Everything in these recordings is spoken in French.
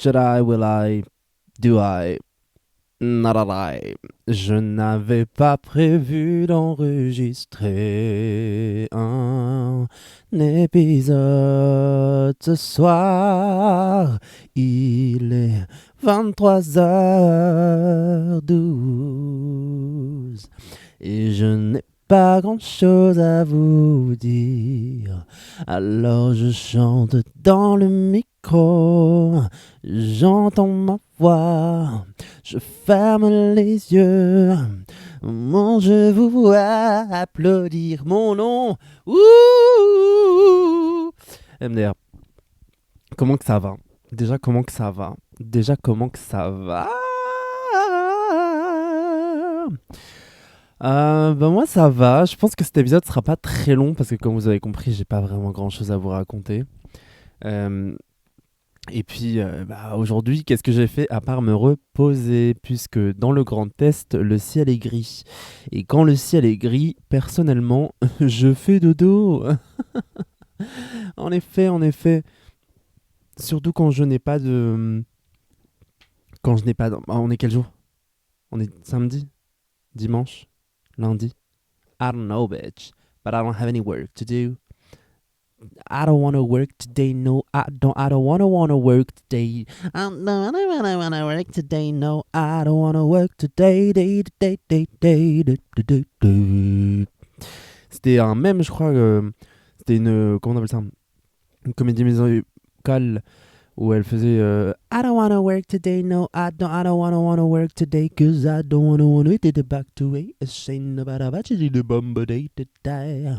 Should I, will I, do I, not I. Je n'avais pas prévu d'enregistrer un épisode ce soir. Il est 23h12 et je n'ai pas grand-chose à vous dire. Alors je chante dans le micro, j'entends ma voix, je ferme les yeux. Mon je vous vois applaudir mon nom. Ouh MDR, comment que ça va? Déjà comment que ça va? Moi ça va, je pense que cet épisode sera pas très long parce que comme vous avez compris j'ai pas vraiment grand chose à vous raconter. Et puis aujourd'hui qu'est-ce que j'ai fait à part me reposer puisque dans le Grand Est le ciel est gris. Et quand le ciel est gris, personnellement je fais dodo. En effet, surtout quand je n'ai pas de... On est quel jour? On est samedi? Dimanche? Lundi? I don't know, bitch. But I don't have any work to do. I don't want to work today. No, I don't wanna work today. I don't wanna work today. No, I don't wanna work today. C'était un mème, je crois. C'était une... Comment on appelle ça? Une comédie musicale où elle faisait I don't wanna work today, no, I don't wanna work today, cause I don't wanna it back to it. Say no bada bachi the bomba day to die.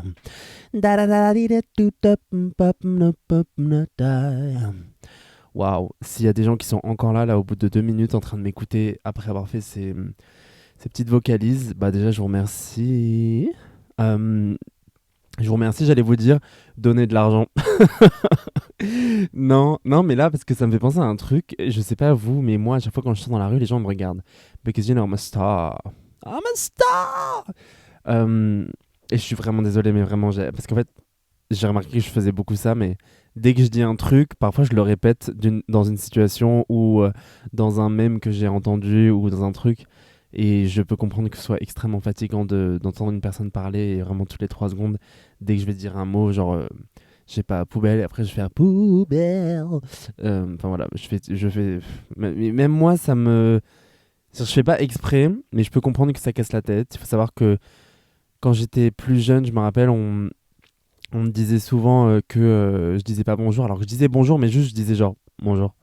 Da da da di da do da pop no pop no die. Waouh, s'il y a des gens qui sont encore là au bout de 2 minutes en train de m'écouter après avoir fait ces petites vocalises, bah déjà je vous remercie. Je vous remercie, j'allais vous dire donner de l'argent. Non, mais là, parce que ça me fait penser à un truc, je sais pas vous, mais moi, à chaque fois quand je sors dans la rue, les gens me regardent. Because you know, I'm a star. I'm a star! Et je suis vraiment désolé, mais vraiment, parce qu'en fait, j'ai remarqué que je faisais beaucoup ça, mais dès que je dis un truc, parfois je le répète dans une situation ou dans un mème que j'ai entendu ou dans un truc. Et je peux comprendre que ce soit extrêmement fatigant d'entendre une personne parler et vraiment toutes les 3 secondes, dès que je vais dire un mot, genre, je sais pas, poubelle, et après je vais faire poubelle. Enfin voilà, je fais. Même moi, ça me. Je fais pas exprès, mais je peux comprendre que ça casse la tête. Il faut savoir que quand j'étais plus jeune, je me rappelle, on me disait souvent que je disais pas bonjour, alors que je disais bonjour, mais juste je disais genre bonjour.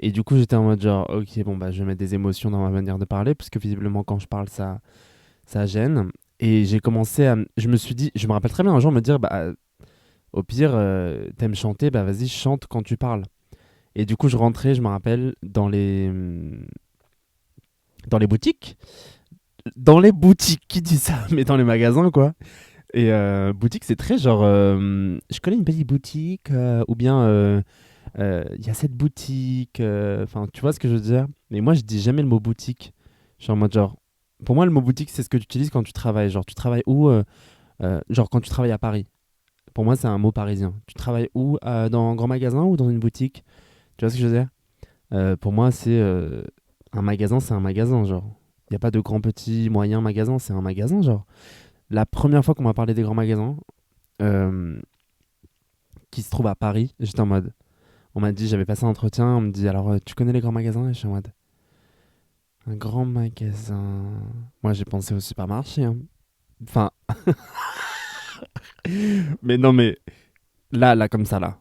Et du coup, j'étais en mode genre, ok, bon, bah, je vais mettre des émotions dans ma manière de parler, parce que visiblement, quand je parle, ça gêne. Et j'ai commencé à. Je me suis dit, je me rappelle très bien un jour me dire, bah, au pire, t'aimes chanter, bah, vas-y, chante quand tu parles. Et du coup, je rentrais, je me rappelle, dans les boutiques. Dans les boutiques, qui dit ça? Mais dans les magasins, quoi. Et boutique, c'est très genre, je connais une petite boutique, ou bien. Il y a cette boutique, enfin tu vois ce que je veux dire. Mais moi je dis jamais le mot boutique. Je suis en mode genre, pour moi le mot boutique c'est ce que tu utilises quand tu travailles. Genre tu travailles où genre quand tu travailles à Paris. Pour moi c'est un mot parisien. Tu travailles où dans un grand magasin ou dans une boutique. Tu vois ce que je veux dire. Pour moi c'est un magasin, c'est un magasin genre. Il n'y a pas de grand petit moyen magasin, c'est un magasin genre. La première fois qu'on m'a parlé des grands magasins euh, qui se trouvent à Paris, j'étais en mode. On m'a dit, j'avais passé un entretien, on me dit, alors tu connais les grands magasins? Et je suis en mode, un grand magasin. Moi j'ai pensé au supermarché. Hein. Enfin, mais non, mais là, comme ça, là.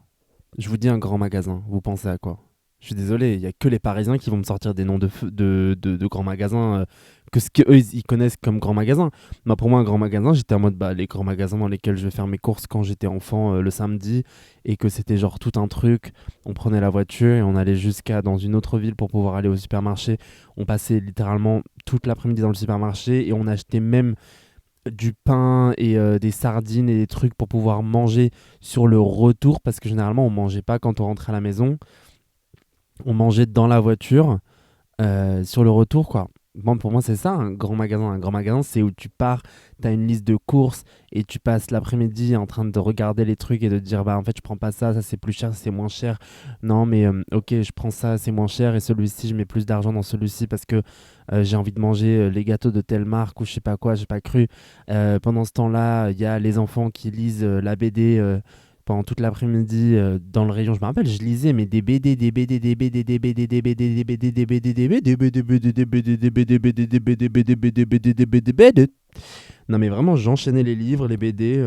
Je vous dis un grand magasin, vous pensez à quoi? Je suis désolé, il y a que les Parisiens qui vont me sortir des noms de grands magasins, que ce qu'eux ils connaissent comme grands magasins. Moi, pour moi, un grand magasin, j'étais en mode bah, les grands magasins dans lesquels je vais faire mes courses quand j'étais enfant le samedi et que c'était genre tout un truc. On prenait la voiture et on allait jusqu'à dans une autre ville pour pouvoir aller au supermarché. On passait littéralement toute l'après-midi dans le supermarché et on achetait même du pain et des sardines et des trucs pour pouvoir manger sur le retour parce que généralement on mangeait pas quand on rentrait à la maison, on mangeait dans la voiture sur le retour quoi. Bon, pour moi, c'est ça, un grand magasin. Un grand magasin, c'est où tu pars, tu as une liste de courses et tu passes l'après-midi en train de regarder les trucs et de te dire, bah en fait, je prends pas ça, ça c'est plus cher, ça, c'est moins cher. Non, mais ok, je prends ça, c'est moins cher et celui-ci, je mets plus d'argent dans celui-ci parce que j'ai envie de manger les gâteaux de telle marque ou je sais pas quoi, j'ai pas cru. Pendant ce temps-là, il y a les enfants qui lisent la BD. Pendant toute l'après-midi dans le rayon, je me rappelle, je lisais mais des BD, des BD, des BD, des BD, des BD, des BD, des BD, des BD, des BD, des BD, des BD, des BD, des BD, des BD, des BD, des BD, des BD. Non mais vraiment, j'enchaînais les livres, les BD.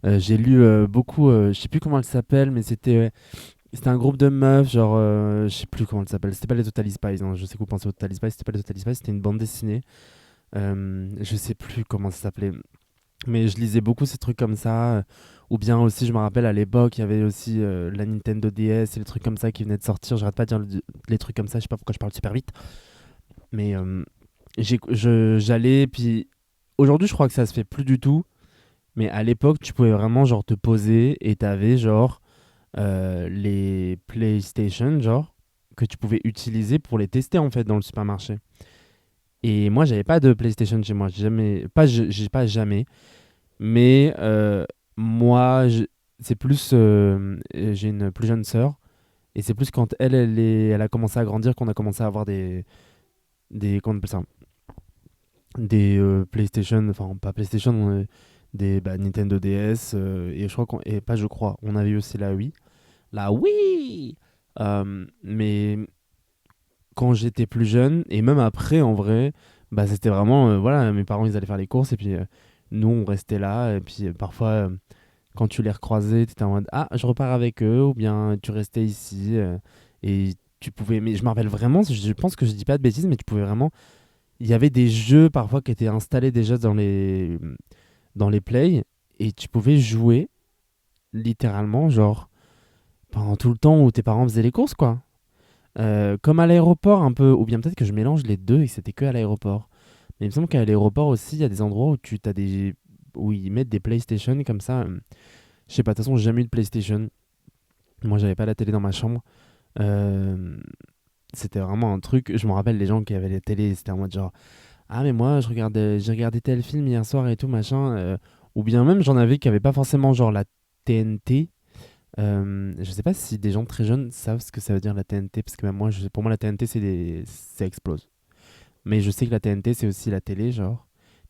J'ai lu beaucoup, je sais plus comment elle s'appelle, mais c'était un groupe de meufs, genre, je sais plus comment elle s'appelle. C'était pas les Totally Spies, hein. Je sais que vous pensez aux Totally Spies, c'était pas les Totally Spies, c'était une bande dessinée. Je sais plus comment ça s'appelait. Mais je lisais beaucoup ces trucs comme ça. Ou bien aussi, je me rappelle à l'époque, il y avait aussi la Nintendo DS et les trucs comme ça qui venaient de sortir. J'arrête pas de dire les trucs comme ça, je sais pas pourquoi je parle super vite. Mais j'allais, puis aujourd'hui, je crois que ça se fait plus du tout. Mais à l'époque, tu pouvais vraiment genre te poser et t'avais genre les PlayStation, genre, que tu pouvais utiliser pour les tester en fait dans le supermarché. Et moi, j'avais pas de PlayStation chez moi. J'ai pas jamais. Mais moi, c'est plus. J'ai une plus jeune sœur. Et c'est plus quand elle a commencé à grandir qu'on a commencé à avoir comment on appelle ça? Des PlayStation, enfin pas PlayStation, des Nintendo DS. Et je crois et pas je crois, on avait aussi la Wii. La Wii! Mais quand j'étais plus jeune, et même après en vrai, bah c'était vraiment. Voilà, mes parents ils allaient faire les courses et puis nous on restait là. Et puis parfois. Quand tu les recroisais, tu étais en mode ah, je repars avec eux, ou bien tu restais ici et tu pouvais. Mais je me rappelle vraiment, je pense que je dis pas de bêtises, mais tu pouvais vraiment. Il y avait des jeux parfois qui étaient installés déjà dans les plays et tu pouvais jouer littéralement, genre pendant tout le temps où tes parents faisaient les courses, quoi. Comme à l'aéroport, un peu, ou bien peut-être que je mélange les deux et que c'était que à l'aéroport. Mais il me semble qu'à l'aéroport aussi, il y a des endroits où où ils mettent des PlayStation comme ça. Je sais pas, de toute façon, j'ai jamais eu de PlayStation. Moi, j'avais pas la télé dans ma chambre. Euh, C'était vraiment un truc. Je me rappelle les gens qui avaient les télés, c'était en mode genre ah, mais moi, j'ai regardé tel film hier soir et tout, machin. Ou bien même, j'en avais qui avaient pas forcément genre la TNT. Je sais pas si des gens très jeunes savent ce que ça veut dire la TNT, parce que même moi, pour moi, la TNT, ça explose. Mais je sais que la TNT, c'est aussi la télé, genre.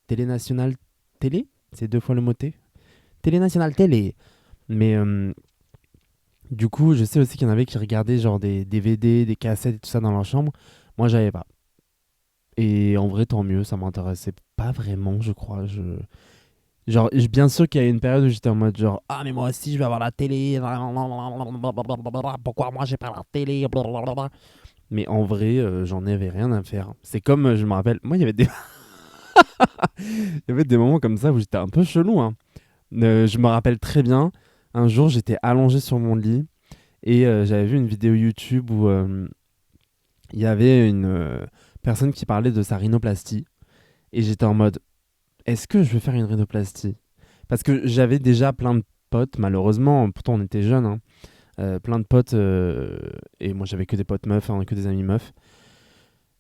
Télé nationale télé. C'est deux fois le mot T. Télé nationale télé. Mais du coup, je sais aussi qu'il y en avait qui regardaient genre des DVD, des cassettes et tout ça dans leur chambre. Moi, j'avais pas. Et en vrai, tant mieux, ça m'intéressait pas vraiment, je crois. Genre, bien sûr qu'il y a une période où j'étais en mode genre ah, mais moi aussi, je vais avoir la télé. Pourquoi moi, j'ai pas la télé? Mais en vrai, j'en avais rien à faire. C'est comme, je me rappelle, moi, il y avait il y avait des moments comme ça où j'étais un peu chelou, hein. Je me rappelle très bien, un jour, j'étais allongé sur mon lit et j'avais vu une vidéo YouTube où il y avait une personne qui parlait de sa rhinoplastie. Et j'étais en mode, est-ce que je vais faire une rhinoplastie? Parce que j'avais déjà plein de potes, malheureusement, pourtant on était jeunes, hein, plein de potes, et moi j'avais que des potes meufs, hein, que des amis meufs,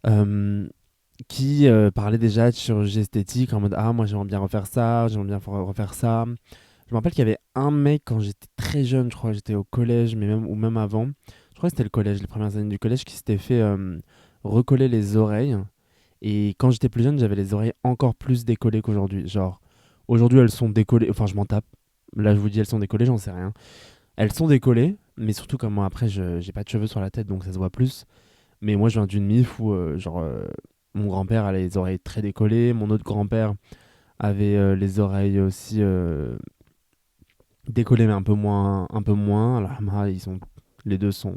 euh, qui parlaient déjà de chirurgie esthétique en mode, ah, moi j'aimerais bien refaire ça, j'aimerais bien refaire ça. Je me rappelle qu'il y avait un mec quand j'étais très jeune, je crois, j'étais au collège, ou même avant, je crois que c'était le collège, les premières années du collège, qui s'était fait recoller les oreilles. Et quand j'étais plus jeune, j'avais les oreilles encore plus décollées qu'aujourd'hui. Genre, aujourd'hui, elles sont décollées. Enfin, je m'en tape. Là, je vous dis, elles sont décollées, j'en sais rien. Elles sont décollées, mais surtout comme moi, après, j'ai pas de cheveux sur la tête, donc ça se voit plus. Mais moi, je viens d'une mif où, mon grand-père a les oreilles très décollées. Mon autre grand-père avait les oreilles aussi décollées, mais un peu moins. Un peu moins. Alors, là, les deux sont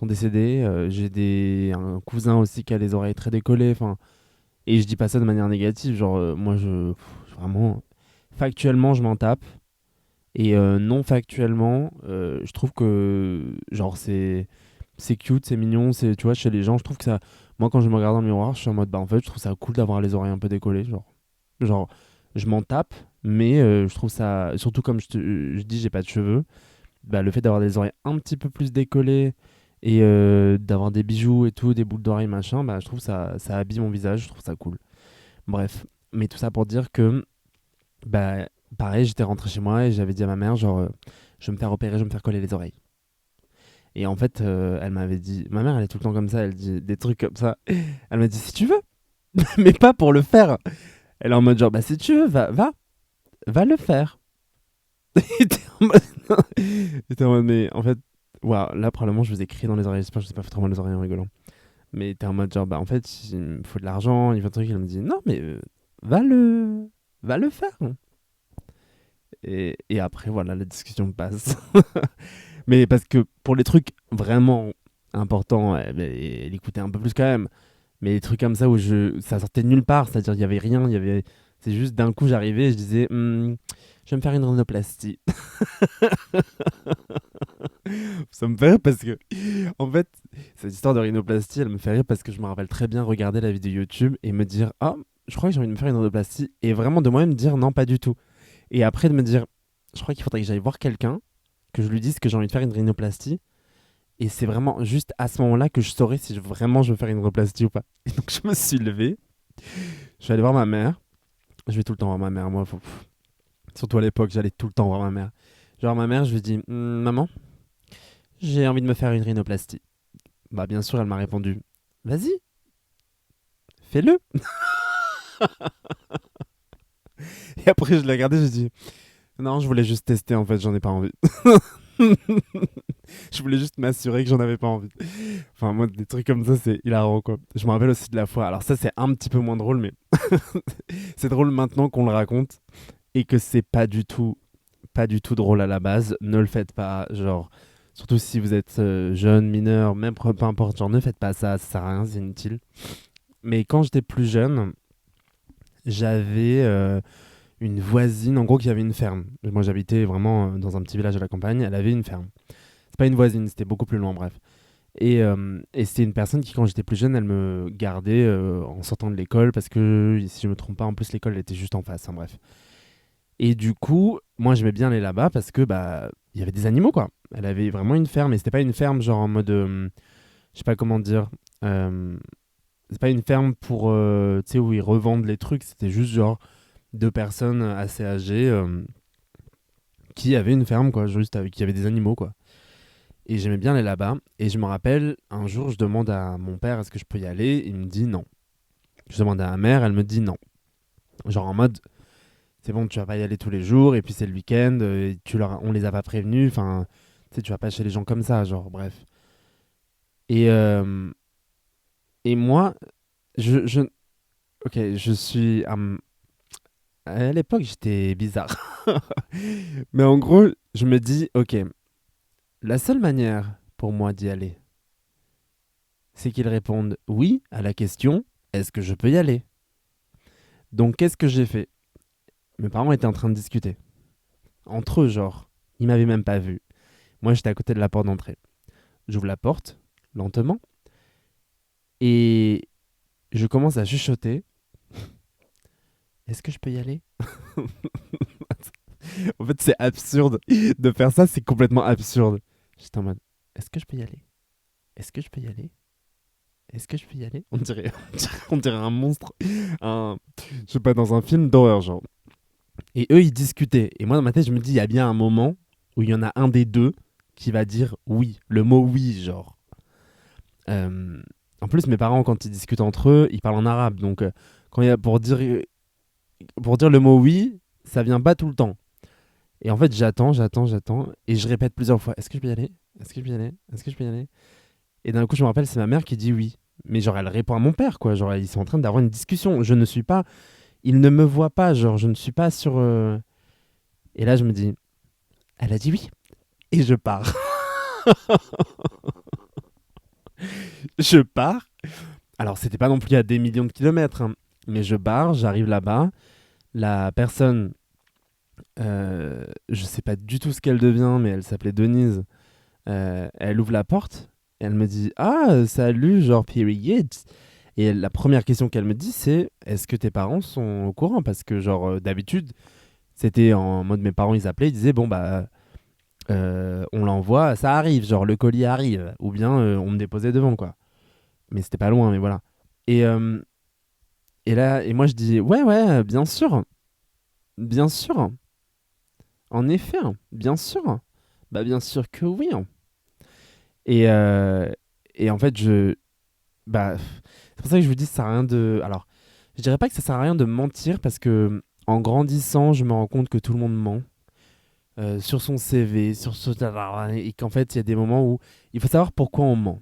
décédés. J'ai un cousin aussi qui a les oreilles très décollées. Enfin, et je dis pas ça de manière négative, genre moi vraiment factuellement je m'en tape et non factuellement je trouve que genre c'est cute, c'est mignon, c'est tu vois chez les gens, je trouve que ça moi quand je me regarde dans le miroir, je suis en mode bah en fait, je trouve ça cool d'avoir les oreilles un peu décollées, genre je m'en tape mais je trouve ça surtout comme je dis j'ai pas de cheveux, bah le fait d'avoir des oreilles un petit peu plus décollées Et d'avoir des bijoux et tout, des boucles d'oreilles, machin, bah, je trouve ça habille mon visage, je trouve ça cool. Bref, mais tout ça pour dire que, bah, pareil, j'étais rentré chez moi et j'avais dit à ma mère, genre, je vais me faire opérer, je vais me faire coller les oreilles. Et en fait, elle m'avait dit, ma mère, elle est tout le temps comme ça, elle dit des trucs comme ça. Elle m'a dit, si tu veux, mais pas pour le faire. Elle est en mode, genre, bah, si tu veux, va le faire. Et t'es en mode, et t'es en mode, mais en fait, waouh, là, probablement, je vous ai crié dans les oreilles, j'espère que je vous ai pas fait trop mal les oreilles en rigolant. Mais t'es en mode genre, bah en fait, il me faut de l'argent, il faut un truc. Elle me dit, non, mais va le, va le faire. Et après, voilà, la discussion passe. Mais parce que pour les trucs vraiment importants, elle écoutait un peu plus quand même. Mais les trucs comme ça où ça sortait de nulle part, c'est-à-dire il y avait rien, c'est juste d'un coup j'arrivais et je disais, je vais me faire une rhinoplastie. Ça me fait rire parce que, en fait, cette histoire de rhinoplastie, elle me fait rire parce que je me rappelle très bien regarder la vidéo YouTube et me dire, ah, je crois que j'ai envie de me faire une rhinoplastie. Et vraiment de moi-même dire, non, pas du tout. Et après de me dire, je crois qu'il faudrait que j'aille voir quelqu'un, que je lui dise que j'ai envie de faire une rhinoplastie. Et c'est vraiment juste à ce moment-là que je saurais si vraiment je veux faire une rhinoplastie ou pas. Et donc je me suis levé, je suis allé voir ma mère. Je vais tout le temps voir ma mère, moi. Surtout à l'époque, j'allais tout le temps voir ma mère. Genre ma mère, je lui dis, maman, j'ai envie de me faire une rhinoplastie. Bah bien sûr, elle m'a répondu, vas-y, fais-le. Et après, je l'ai regardé, j'ai dit, non, je voulais juste tester, en fait, j'en ai pas envie. Je voulais juste m'assurer que j'en avais pas envie. Enfin, moi, des trucs comme ça, c'est hilarant, quoi. Je me rappelle aussi de la fois, alors ça, c'est un petit peu moins drôle, mais c'est drôle maintenant qu'on le raconte et que c'est pas du tout drôle à la base. Ne le faites pas, genre, surtout si vous êtes jeune, mineur, même peu importe, genre, ne faites pas ça, ça sert à rien, c'est inutile. Mais quand j'étais plus jeune, j'avais une voisine, en gros, qui avait une ferme. Moi, j'habitais vraiment dans un petit village à la campagne. Elle avait une ferme. C'est pas une voisine, c'était beaucoup plus loin, bref. Et c'était une personne qui, quand j'étais plus jeune, elle me gardait en sortant de l'école parce que, si je me trompe pas, en plus, l'école elle était juste en face. Hein, bref. Et du coup, moi, j'aimais bien aller là-bas parce que, bah, il y avait des animaux, quoi. Elle avait vraiment une ferme et c'était pas une ferme genre en mode, je sais pas comment dire. euh, c'est pas une ferme pour, tu sais, où ils revendent les trucs. C'était juste genre deux personnes assez âgées qui avaient une ferme, quoi, juste avec, qui avaient des animaux, quoi. Et j'aimais bien aller là-bas. Et je me rappelle, un jour, je demande à mon père, est-ce que je peux y aller? Il me dit non. Je demande à ma mère, elle me dit non. Genre en mode, c'est bon, tu vas pas y aller tous les jours, et puis c'est le week-end, et on les a pas prévenus, enfin, tu sais, tu vas pas chez les gens comme ça, genre, bref. Et, euh, et moi, je, ok, je suis, à l'époque, j'étais bizarre. Mais en gros, je me dis, ok, la seule manière pour moi d'y aller, c'est qu'ils répondent oui à la question, est-ce que je peux y aller? Donc qu'est-ce que j'ai fait? Mes parents étaient en train de discuter. Entre eux, genre. Ils m'avaient même pas vu. Moi, j'étais à côté de la porte d'entrée. J'ouvre la porte, lentement, et je commence à chuchoter. Est-ce que je peux y aller? En fait, c'est absurde. De faire ça, c'est complètement absurde. J'étais en mode, est-ce que je peux y aller? Est-ce que je peux y aller? Est-ce que je peux y aller? On dirait un monstre. Je sais pas, dans un film d'horreur, genre. Et eux, ils discutaient. Et moi, dans ma tête, je me dis, il y a bien un moment où il y en a un des deux qui va dire oui. Le mot oui, genre. Euh, En plus, mes parents, quand ils discutent entre eux, ils parlent en arabe. Donc, quand il y a pour dire le mot oui, ça vient pas tout le temps. Et en fait, j'attends. Et je répète plusieurs fois, est-ce que je peux y aller? Est-ce que je peux y aller? Est-ce que je peux y aller? Et d'un coup, je me rappelle, c'est ma mère qui dit oui. Mais genre, elle répond à mon père, quoi. Genre, ils sont en train d'avoir une discussion. Je ne suis pas... Il ne me voit pas, genre, je ne suis pas sur... Et là, je me dis, elle a dit oui. Et je pars. Je pars. Alors, c'était pas non plus à des millions de kilomètres, hein, mais je pars, j'arrive là-bas. La personne, je sais pas du tout ce qu'elle devient, mais elle s'appelait Denise. Elle ouvre la porte et elle me dit, ah, salut, genre period. Et la première question qu'elle me dit, c'est, est-ce que tes parents sont au courant? Parce que, genre, d'habitude, c'était en mode mes parents, ils appelaient, ils disaient, bon, bah, on l'envoie, ça arrive, genre le colis arrive, ou bien on me déposait devant, quoi. Mais c'était pas loin, mais voilà. Et, euh, et là, et moi je dis, ouais, ouais, bien sûr, en effet, bien sûr. Bah bien sûr que oui. Et, euh, et en fait, bah, c'est pour ça que je vous dis, ça sert à rien de... Alors, je dirais pas que ça sert à rien de mentir, parce que en grandissant, je me rends compte que tout le monde ment. Sur son CV, et qu'en fait, il y a des moments où il faut savoir pourquoi on ment.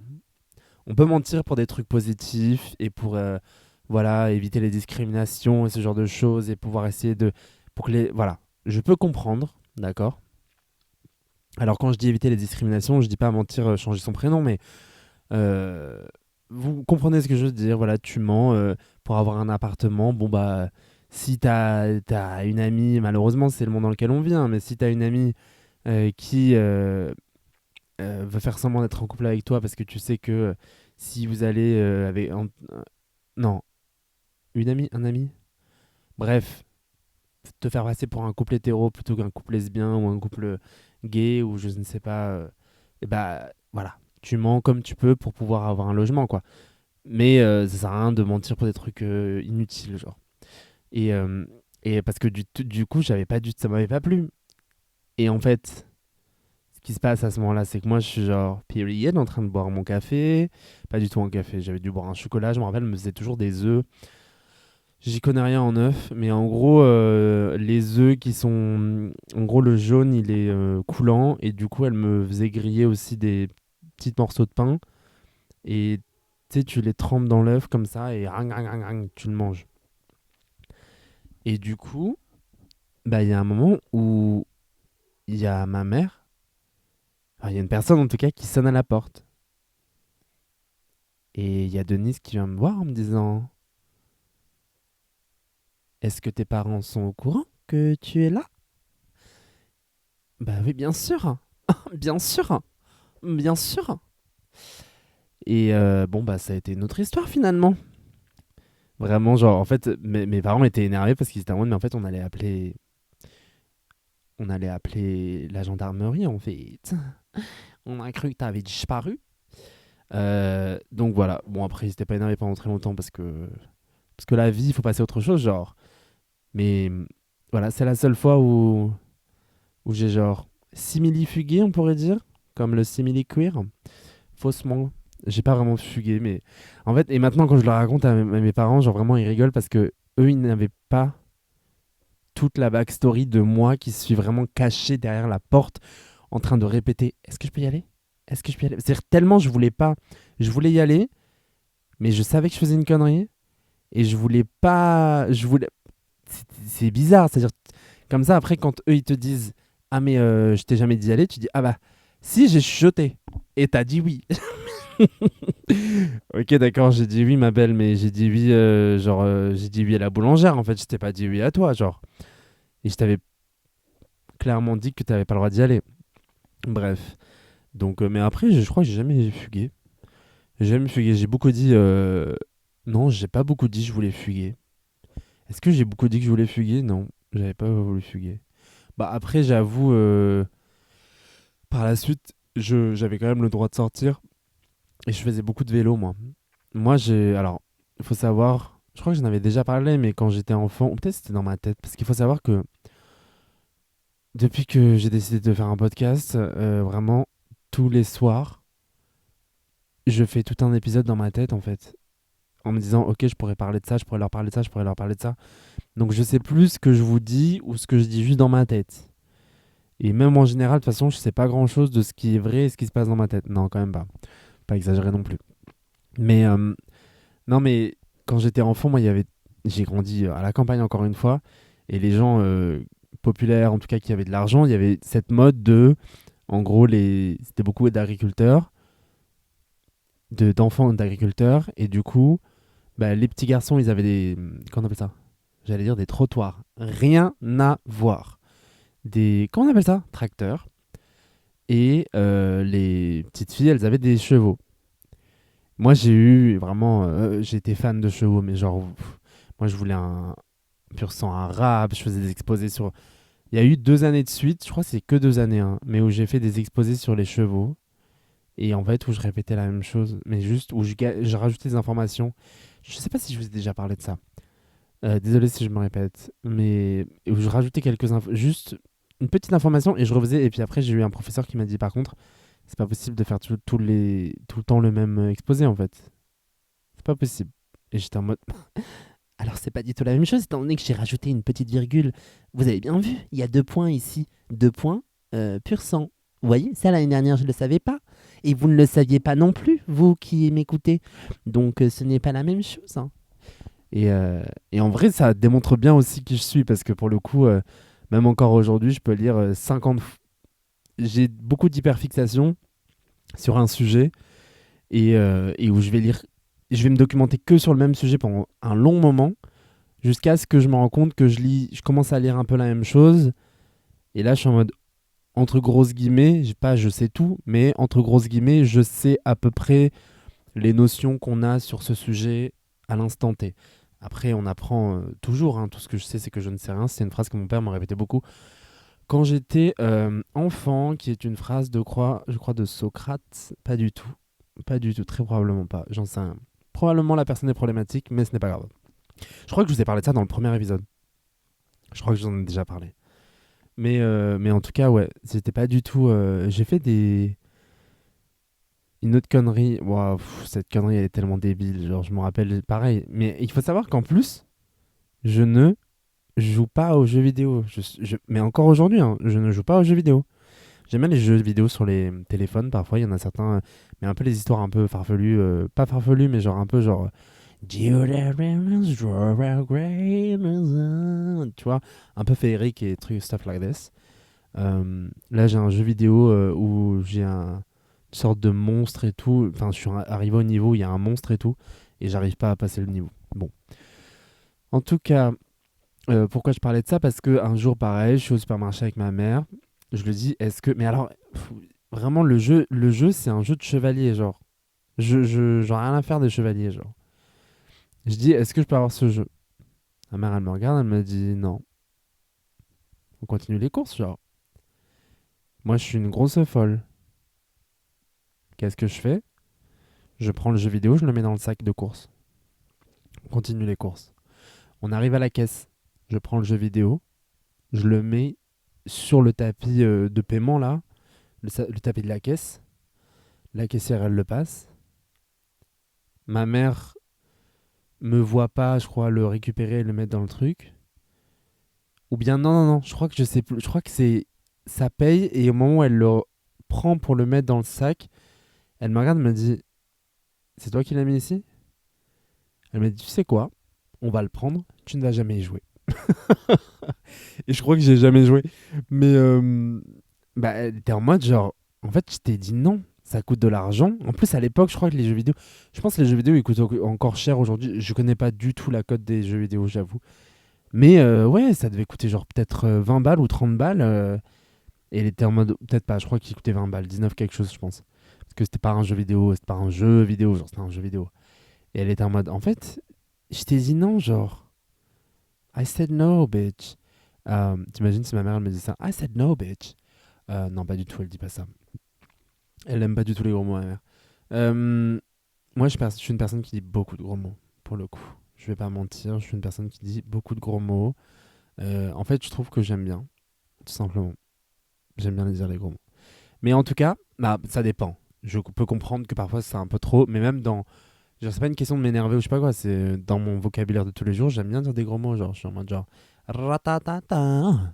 On peut mentir pour des trucs positifs et pour voilà, éviter les discriminations et ce genre de choses et pouvoir essayer de pour que les voilà, je peux comprendre, d'accord. Alors quand je dis éviter les discriminations, je dis pas mentir, changer son prénom, mais euh, vous comprenez ce que je veux dire. Voilà, tu mens pour avoir un appartement. Bon bah si t'as une amie, malheureusement c'est le monde dans lequel on vit, hein, mais si t'as une amie qui veut faire semblant d'être en couple avec toi parce que tu sais que si vous allez non, une amie, un ami, bref, te faire passer pour un couple hétéro plutôt qu'un couple lesbien ou un couple gay ou je ne sais pas, et bah voilà, tu mens comme tu peux pour pouvoir avoir un logement, quoi. Mais ça sert à rien de mentir pour des trucs inutiles, genre. Et, euh, et parce que du coup, ça m'avait pas plu. Et en fait, ce qui se passe à ce moment-là, c'est que moi, je suis genre period en train de boire mon café. Pas du tout un café, j'avais dû boire un chocolat. Je me rappelle, elle me faisait toujours des œufs. J'y connais rien en œufs, mais en gros, les œufs qui sont. En gros, le jaune, il est coulant. Et du coup, elle me faisait griller aussi des petits morceaux de pain. Et tu sais, tu les trempes dans l'œuf comme ça et rang, rang, rang, rang, tu le manges. Et du coup, bah, il y a un moment où il y a ma mère, enfin, il y a une personne en tout cas qui sonne à la porte. Et il y a Denise qui vient me voir en me disant: Est-ce que tes parents sont au courant que tu es là? Bah oui, bien sûr, bien sûr, bien sûr. Et bon, bah ça a été une autre histoire finalement. Vraiment, genre, en fait, mes parents étaient énervés parce qu'ils étaient en mode, mais en fait, on allait appeler la gendarmerie en fait. On a cru que t'avais disparu. Donc voilà. Bon, après, ils étaient pas énervés pendant très longtemps parce que la vie, il faut passer à autre chose, genre. Mais voilà, c'est la seule fois où j'ai genre simili-fugué, on pourrait dire, comme le simili-queer. Faussement. J'ai pas vraiment fugué, mais en fait, et maintenant, quand je le raconte à mes parents, genre vraiment, ils rigolent parce que eux, ils n'avaient pas toute la backstory de moi qui suis vraiment caché derrière la porte en train de répéter: Est-ce que je peux y aller? Est-ce que je peux y aller? C'est-à-dire tellement je voulais pas. Je voulais y aller, mais je savais que je faisais une connerie et je voulais pas. Je voulais. C'est bizarre. C'est-à-dire, comme ça, après, quand eux ils te disent: Ah, mais je t'ai jamais dit d'y aller, tu dis: Ah, bah, si, j'ai chuchoté. Et t'as dit oui. Ok, d'accord, j'ai dit oui, ma belle, mais j'ai dit oui, genre, j'ai dit oui à la boulangère, en fait, je t'ai pas dit oui à toi, genre. Et je t'avais clairement dit que t'avais pas le droit d'y aller. Bref. Donc, mais après, je crois que j'ai jamais fugué. J'ai jamais fugué. J'ai beaucoup dit. Non, j'ai pas beaucoup dit que je voulais fuguer. Est-ce que j'ai beaucoup dit que je voulais fuguer? Non, j'avais pas voulu fuguer. Bah après, j'avoue, par la suite, j'avais quand même le droit de sortir et je faisais beaucoup de vélo, moi. Moi, alors, il faut savoir. Je crois que j'en avais déjà parlé, mais quand j'étais enfant, ou peut-être c'était dans ma tête, parce qu'il faut savoir que depuis que j'ai décidé de faire un podcast, vraiment tous les soirs, je fais tout un épisode dans ma tête, en fait, en me disant: Ok, je pourrais parler de ça, je pourrais leur parler de ça, je pourrais leur parler de ça. Donc je sais plus ce que je vous dis ou ce que je dis juste dans ma tête. Et même en général, de toute façon, je sais pas grand chose de ce qui est vrai et ce qui se passe dans ma tête. Non, quand même pas. Pas exagéré non plus. Mais non, mais quand j'étais enfant, moi, j'ai grandi à la campagne encore une fois. Et les gens populaires, en tout cas qui avaient de l'argent, il y avait cette mode de. En gros, c'était beaucoup d'agriculteurs, d'enfants d'agriculteurs. Et du coup, bah, les petits garçons, ils avaient des. Comment on appelle ça? J'allais dire des trottoirs. Rien à voir. Comment on appelle ça? Tracteurs. Et les petites filles, elles avaient des chevaux. Moi, j'ai eu vraiment. J'étais fan de chevaux, mais genre. Moi, je voulais un pur sang arabe. Je faisais des exposés sur Il y a eu 2 années de suite, je crois que c'est que 2 années, hein, mais où j'ai fait des exposés sur les chevaux. Et en fait, où je répétais la même chose, mais juste où je rajoutais des informations. Je sais pas si je vous ai déjà parlé de ça. Désolé si je me répète, mais où je rajoutais quelques infos, juste une petite information et je refaisais. Et puis après, j'ai eu un professeur qui m'a dit par contre, c'est pas possible de faire tout le temps le même exposé en fait. C'est pas possible. Et j'étais en mode, alors c'est pas du tout la même chose, étant donné que j'ai rajouté une petite virgule. Vous avez bien vu, il y a 2 points ici. 2 points, pur sang. Vous voyez, ça l'année dernière, je ne le savais pas. Et vous ne le saviez pas non plus, vous qui m'écoutez. Donc ce n'est pas la même chose, hein. Et en vrai, ça démontre bien aussi qui je suis, parce que pour le coup, même encore aujourd'hui, je peux lire 50... J'ai beaucoup d'hyperfixation sur un sujet, et où je vais me documenter que sur le même sujet pendant un long moment, jusqu'à ce que je me rends compte que je commence à lire un peu la même chose, et là je suis en mode, entre grosses guillemets, je sais tout, mais entre grosses guillemets, je sais à peu près les notions qu'on a sur ce sujet à l'instant T. Après, on apprend toujours, hein. Tout ce que je sais, c'est que je ne sais rien. C'est une phrase que mon père me répétait beaucoup quand j'étais enfant, qui est une phrase je crois, de Socrate. Pas du tout. Pas du tout, très probablement pas. J'en sais rien. Probablement la personne est problématique, mais ce n'est pas grave. Je crois que je vous ai parlé de ça dans le premier épisode. Je crois que je vous en ai déjà parlé. Mais en tout cas, ouais, c'était pas du tout. J'ai fait une autre connerie. Waouh, cette connerie, elle est tellement débile. Genre, je me rappelle pareil. Mais il faut savoir qu'en plus, je ne joue pas aux jeux vidéo. Mais encore aujourd'hui, hein, je ne joue pas aux jeux vidéo. J'aime bien les jeux vidéo sur les téléphones. Parfois, il y en a certains, mais un peu les histoires un peu farfelues. Pas farfelues, mais genre un peu genre. Tu vois, un peu féerique et trucs, stuff like this. Là, j'ai un jeu vidéo où j'ai une sorte de monstre et tout. Enfin, je suis arrivé au niveau où il y a un monstre et tout, et j'arrive pas à passer le niveau. Bon. En tout cas, pourquoi je parlais de ça? Parce que un jour, pareil, je suis au supermarché avec ma mère. Je lui dis, est-ce que. Mais alors, vraiment, le jeu, c'est un jeu de chevalier, genre. J'en ai rien à faire des chevaliers, genre. Je dis, est-ce que je peux avoir ce jeu? Ma mère, elle me regarde, elle me dit, non. On continue les courses, genre. Moi, je suis une grosse folle. Qu'est-ce que je fais? Je prends le jeu vidéo, je le mets dans le sac de courses. On continue les courses. On arrive à la caisse. Je prends le jeu vidéo, je le mets sur le tapis de paiement, là, le tapis de la caisse. La caissière, elle le passe. Ma mère me voit pas, je crois, le récupérer et le mettre dans le truc. Ou bien, non, non, non, je crois que je sais plus. Je crois que c'est. Ça paye, et au moment où elle le prend pour le mettre dans le sac, elle me regarde et me dit, c'est toi qui l'as mis ici? Elle me dit, tu sais quoi? On va le prendre, tu ne vas jamais y jouer. Et je crois que j'ai jamais joué. Mais bah, elle était en mode genre, en fait, je t'ai dit non, ça coûte de l'argent. En plus, à l'époque, je crois que les jeux vidéo, je pense que les jeux vidéo, ils coûtent encore cher aujourd'hui. Je connais pas du tout la cote des jeux vidéo, j'avoue. Mais ouais, ça devait coûter genre peut-être 20 balles ou 30 balles. Et elle était en mode, peut-être pas, je crois qu'il coûtait 20 balles, 19 quelque chose, je pense. Parce que c'était pas un jeu vidéo, c'était pas un jeu vidéo, genre c'était un jeu vidéo. Et elle était en mode, en fait, je t'ai dit non, genre. I said no, bitch. T'imagines si ma mère elle me dit ça? I said no, bitch. Non, pas du tout, elle dit pas ça. Elle aime pas du tout les gros mots, ma mère. Moi, je suis une personne qui dit beaucoup de gros mots, pour le coup. Je vais pas mentir, je suis une personne qui dit beaucoup de gros mots. En fait, je trouve que j'aime bien, tout simplement. J'aime bien dire les gros mots. Mais en tout cas, bah, ça dépend. Je peux comprendre que parfois c'est un peu trop, mais même dans. Genre, c'est pas une question de m'énerver ou je sais pas quoi, c'est dans mon vocabulaire de tous les jours, j'aime bien dire des gros mots. Genre, je suis en mode genre. Ratatata.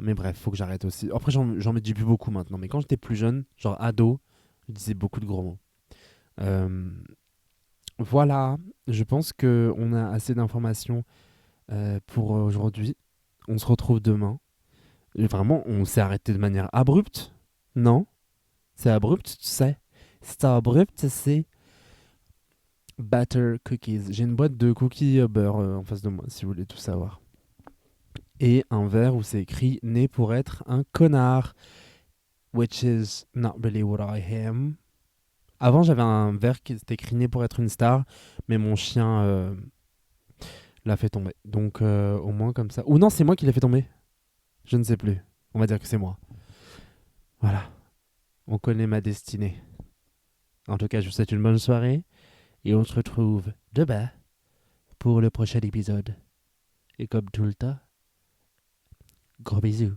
Mais bref, faut que j'arrête aussi. Après, j'en dis plus beaucoup maintenant. Mais quand j'étais plus jeune, genre ado, je disais beaucoup de gros mots. Euh, voilà, je pense qu'on a assez d'informations pour aujourd'hui. On se retrouve demain. Et vraiment, on s'est arrêté de manière abrupte. Non? C'est abrupt, tu sais. C'est abrupt, c'est Butter Cookies. J'ai une boîte de cookies beurre en face de moi, si vous voulez tout savoir. Et un verre où c'est écrit né pour être un connard, which is not really what I am. Avant, j'avais un verre qui était écrit né pour être une star, mais mon chien l'a fait tomber. Donc, au moins comme ça. Ou non, c'est moi qui l'ai fait tomber. Je ne sais plus. On va dire que c'est moi. Voilà. On connaît ma destinée. En tout cas, je vous souhaite une bonne soirée. Et on se retrouve demain pour le prochain épisode. Et comme tout le temps, gros bisous.